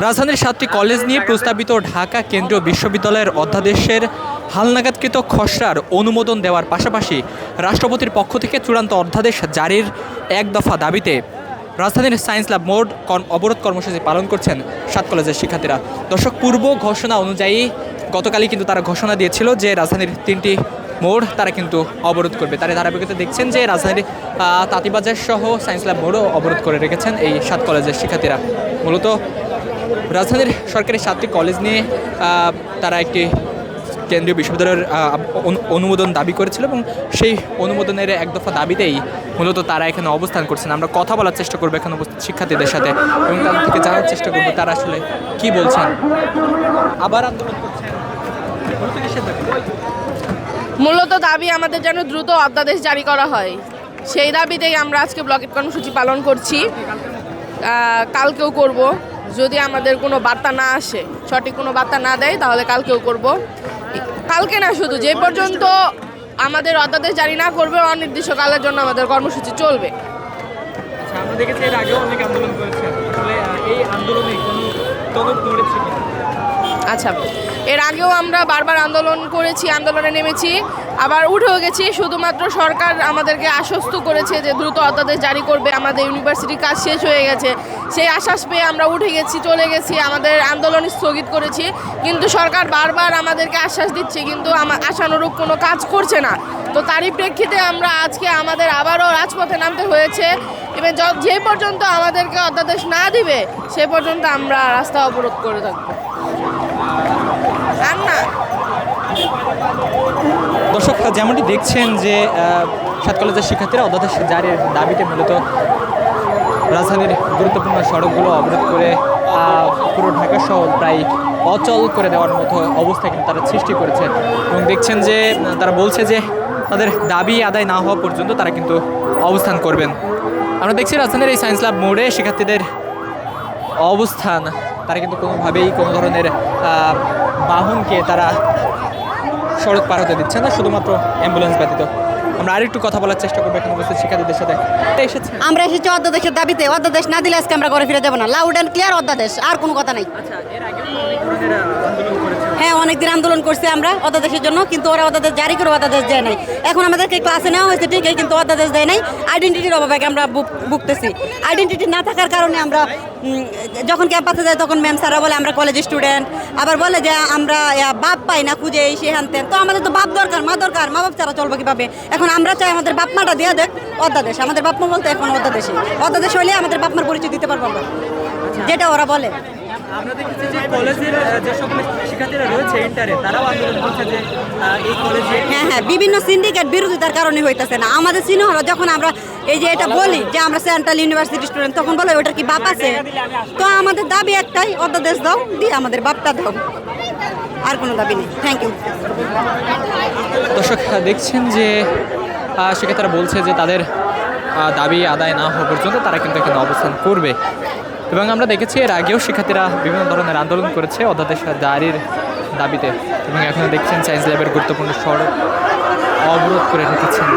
রাজধানীর 7টি কলেজ নিয়ে প্রস্তাবিত ঢাকা কেন্দ্রীয় বিশ্ববিদ্যালয়ের অধ্যাদেশের হালনাগাদকৃত খসড়ার অনুমোদন দেওয়ার পাশাপাশি রাষ্ট্রপতির পক্ষ থেকে চূড়ান্ত অধ্যাদেশ জারির এক দফা দাবিতে রাজধানীর সায়েন্স ল্যাব মোড় অবরোধ কর্মসূচি পালন করছেন 7 কলেজের শিক্ষার্থীরা। দর্শক, পূর্ব ঘোষণা অনুযায়ী গতকালই কিন্তু তারা ঘোষণা দিয়েছিল যে রাজধানীর 3টি মোড় তারা কিন্তু অবরোধ করবে। তার ধারাবাহিকতা দেখছেন যে রাজধানীর তাঁতিবাজার সহ সায়েন্স ল্যাব মোড়ও অবরোধ করে রেখেছেন এই 7 কলেজের শিক্ষার্থীরা। মূলত রাজধানীর সরকারি 7টি কলেজ নিয়ে তারা একটি কেন্দ্রীয় বিশ্ববিদ্যালয়ের অনুমোদন দাবি করেছিল এবং সেই অনুমোদনের এক দফা দাবিতেই মূলত তারা এখানে অবস্থান করছেন। আমরা কথা বলার চেষ্টা করবো এখানে উপস্থিত শিক্ষার্থীদের সাথে এবং তাদের থেকে জানার চেষ্টা করবো তারা আসলে কি বলছেন। আবার আন্দোলন করছেন, মূলত দাবি আমাদের যেন দ্রুত অধ্যাদেশ জারি করা হয়, সেই দাবিতেই আমরা আজকে ব্লকেট কর্মসূচি পালন করছি। কালকেও করব, যদি আমাদের কোনো বার্তা না আসে, সঠিক কোনো বার্তা না দেয় তাহলে কালকেও করব। কালকে না, শুধু যে পর্যন্ত আমাদের অধ্যাদেশ জারি না করবে অনির্দিষ্টকালের জন্য আমাদের কর্মসূচি চলবে। আমরা দেখেছি এর আগেও অনেক আন্দোলন করেছেন, আসলে এই আন্দোলনে কোনো টনক নড়েছে কি? আচ্ছা, এর আগেও আমরা বারবার আন্দোলন করেছি, আন্দোলনে নেমেছি, আবার উঠেও গেছি। শুধুমাত্র সরকার আমাদেরকে আশ্বস্ত করেছে যে দ্রুত অধ্যাদেশ জারি করবে, আমাদের ইউনিভার্সিটির কাজ শেষ হয়ে গেছে, সেই আশ্বাস পেয়ে আমরা উঠে গেছি, চলে গেছি, আমাদের আন্দোলন স্থগিত করেছি। কিন্তু সরকার বারবার আমাদেরকে আশ্বাস দিচ্ছে, কিন্তু আশানুরূপ কোনো কাজ করছে না। তো তারই প্রেক্ষিতে আমরা আজকে আমাদের আবারও রাজপথে নামতে হয়েছে এবং যে পর্যন্ত আমাদেরকে অধ্যাদেশ না দিবে সে পর্যন্ত আমরা রাস্তা অবরোধ করে থাকবো। আর না, দর্শক, যেমনটি দেখছেন যে 7 কলেজের শিক্ষার্থীরা অধ্যাদেশ জারির দাবিতে মূলত রাজধানীর গুরুত্বপূর্ণ সড়কগুলো অবরোধ করে পুরো ঢাকা শহর প্রায় অচল করে দেওয়ার মতো অবস্থা কিন্তু তারা সৃষ্টি করেছে এবং দেখছেন যে তারা বলছে যে তাদের দাবি আদায় না হওয়া পর্যন্ত তারা কিন্তু অবস্থান করবেন। আমরা দেখছি রাজধানীর এই সায়েন্স ল্যাব মোড়ে শিক্ষার্থীদের অবস্থান, তারা কিন্তু কোনোভাবেই কোনো ধরনের বাহনকে তারা সড়ক পার হতে দিচ্ছে না, শুধুমাত্র অ্যাম্বুলেন্স ব্যতীত। আমরা আরেকটু কথা বলার চেষ্টা করবো এখানে উপস্থিত শিক্ষার্থীদের সাথে। আমরা এসেছি অধ্যাদেশের দাবিতে, অধ্যাদেশ না দিলে আজকে আমরা ঘরে ফিরে যাবো না। লাউড অ্যান্ড ক্লিয়ার অধ্যাদেশ, আর কোনো কথা নাই। হ্যাঁ, অনেকদিন আন্দোলন করছি আমরা অধ্যাদেশের জন্য, কিন্তু ওরা অধ্যাদেশ জারি করে অধ্যাদেশ দেয় নাই। এখন আমাদেরকে ক্লাসে নেওয়া হয়েছে ঠিকই, কিন্তু অধ্যাদেশ দেয় নাই। আইডেন্টিটির অভাবে আমরা ভুগতেছি। আইডেন্টিটি না থাকার কারণে আমরা যখন ক্যাম্পাসে যাই তখন ম্যাম স্যাররা বলে আমরা কলেজ স্টুডেন্ট, আবার বলে যে আমরা বাপ পাই না খুঁজে এই সে হানতেন। তো আমাদের তো বাপ দরকার, মা দরকার, মা বাপ ছাড়া চলবো কীভাবে? এখন আমরা চাই আমাদের বাপ মাটা দেওয়া দেখ অধ্যাদেশ। আমাদের বাপ মা বলতে এখন অধ্যাদেশ হইলে আমাদের বাপ মার পরিচয় দিতে পারবো আমরা, যেটা ওরা বলে। আমরা দেখেছি যে কলেজের যে সকল শিক্ষার্থীরা রয়েছে ইন্টারে, তারাও আন্দোলন করছে যে এই কলেজে হ্যাঁ, বিভিন্ন সিন্ডিকেট বিরোধিতার কারণে হইতেছে না। আমাদের সিনিয়ররা যখন আমরা এই যে এটা বলি যে আমরা সেন্ট্রাল ইউনিভার্সিটি স্টুডেন্ট, তখন বলে ওটার কি বাপ আছে? তো আমাদের দাবি একটাই, অধ্যাদেশ দাও, দিয়ে আমাদের বাপটা দাও, আর কোনো দাবি নেই। Thank you. দর্শক, দেখছেন যে শিক্ষার্থীরা বলছে যে তাদের দাবি আদায় না হওয়া পর্যন্ত তারা কিন্তু এখানে অবস্থান করবে এবং আমরা দেখেছি এর আগেও শিক্ষার্থীরা বিভিন্ন ধরনের আন্দোলন করেছে অধ্যাদেশ জারির দাবিতে এবং এখন দেখছেন সায়েন্স ল্যাবের গুরুত্বপূর্ণ সড়ক অবরোধ করে রেখেছেন।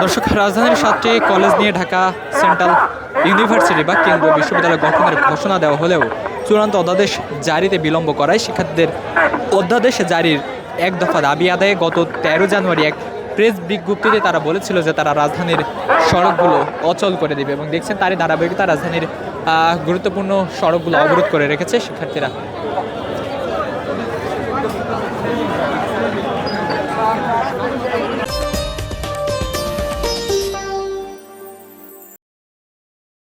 দর্শক, রাজধানীর 7টি কলেজ নিয়ে ঢাকা সেন্ট্রাল ইউনিভার্সিটি বা কেন্দ্রীয় বিশ্ববিদ্যালয় গঠনের ঘোষণা দেওয়া হলেও চূড়ান্ত অধ্যাদেশ জারিতে বিলম্ব করায় শিক্ষার্থীদের অধ্যাদেশ জারির এক দফা দাবি আদায়ে গত 13 জানুয়ারি এক প্রেস বিজ্ঞপ্তিতে তারা বলেছিল যে তারা রাজধানীর সড়কগুলো অচল করে দেবে এবং দেখছেন তারই ধারাবাহিকতা রাজধানীর গুরুত্বপূর্ণ সড়কগুলো অবরোধ করে রেখেছে শিক্ষার্থীরা।